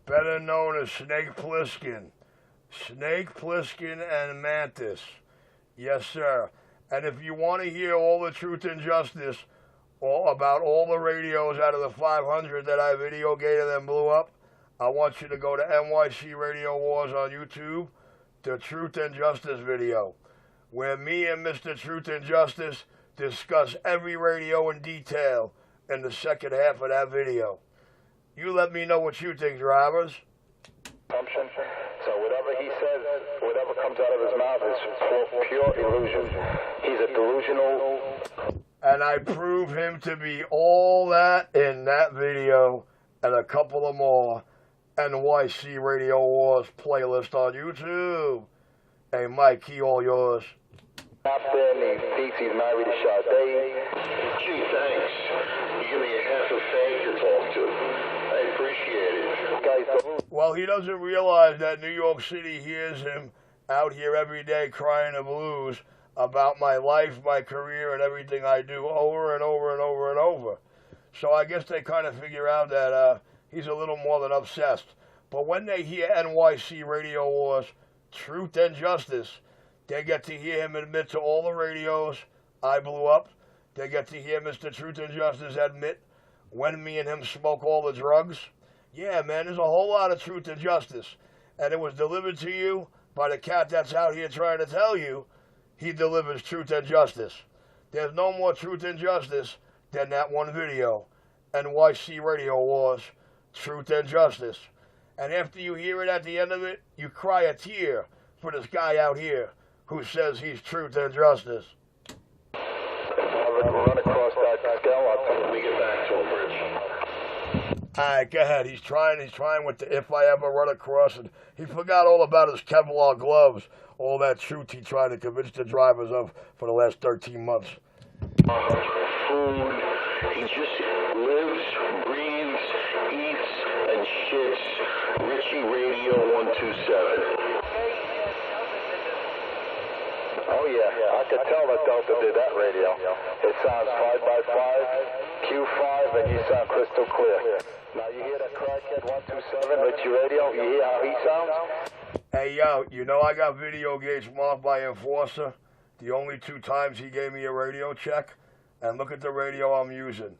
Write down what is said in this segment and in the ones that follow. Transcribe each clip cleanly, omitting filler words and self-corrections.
better known as Snake Plissken. Snake Plissken and Mantis. Yes, sir. And if you want to hear all the truth and justice about all the radios out of the 500 that I video gated and blew up, I want you to go to NYC Radio Wars on YouTube, the Truth and Justice video, where me and Mr. Truth and Justice discuss every radio in detail in the second half of that video. You let me know what you think, drivers. So whatever he says, whatever comes out of his mouth is pure illusion. He's a delusional. And I prove him to be all that in that video and a couple of more. NYC Radio Wars playlist on YouTube. Hey, Mike, he all yours. After he thinks he's married to Sade. Gee, thanks. You give me a half a fag to talk to. I appreciate it. Well, he doesn't realize that New York City hears him out here every day crying the blues about my life, my career, and everything I do over and over and over and over. So I guess they kind of figure out that he's a little more than obsessed. But when they hear NYC Radio Wars, Truth and Justice, they get to hear him admit to all the radios I blew up. They get to hear Mr. Truth and Justice admit when me and him smoke all the drugs. Yeah, man, there's a whole lot of truth and justice. And it was delivered to you by the cat that's out here trying to tell you he delivers truth and justice. There's no more truth and justice than that one video, NYC Radio Wars, Truth and Justice. And after you hear it at the end of it, you cry a tear for this guy out here who says he's truth and justice. I'll run across that scale until we get back to him, Rich. All right, go ahead. He's trying with the if I ever run across it. He forgot all about his Kevlar gloves, all that truth he tried to convince the drivers of for the last 13 months. Food. He just lives, breathes, eats, and shits. Richie Radio 127. Oh yeah, I could tell that Delta did that radio. It sounds 5x5, Q5, and you sound crystal clear. Now you hear that crackhead 127, Richie Radio, you hear how he sounds? Hey yo, you know I got video gates marked by Enforcer the only 2 times he gave me a radio check, and look at the radio I'm using.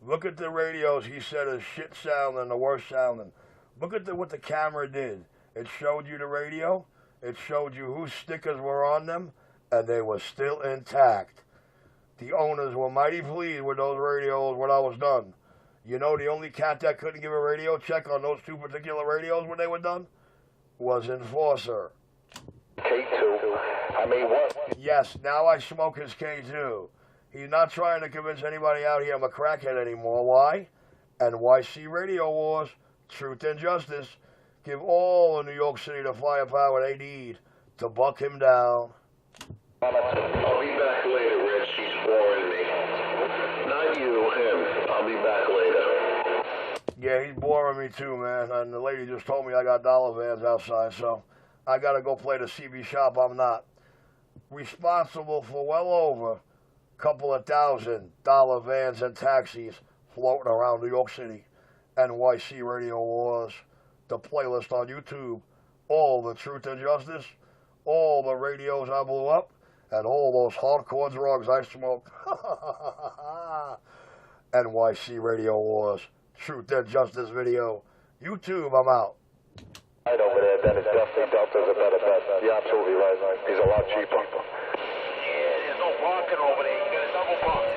Look at the radios he said is shit sounding, the worst sounding. Look at what the camera did. It showed you the radio, it showed you whose stickers were on them, and they were still intact. The owners were mighty pleased with those radios when I was done. You know, the only cat that couldn't give a radio check on those 2 particular radios when they were done was Enforcer. K2. I mean, what? Yes, now I smoke his K2. He's not trying to convince anybody out here I'm a crackhead anymore. Why? NYC Radio Wars, Truth and Justice, give all of New York City the firepower they need to buck him down. I'll be back later, Rich. He's boring me. Not you, him. I'll be back later. Yeah, he's boring me too, man. And the lady just told me I got dollar vans outside, so I got to go play the CB shop. I'm not responsible for well over a couple of $1,000 vans and taxis floating around New York City. NYC Radio Wars, the playlist on YouTube, all the truth and justice, all the radios I blew up, and all those hardcore drugs I smoked. NYC Radio Wars, Truth and Justice video. YouTube, I'm out. Right over there, Dennis. Definitely Delta's a better bet. You're absolutely right. He's a lot cheaper. Yeah, there's no parking over there. You got a double park.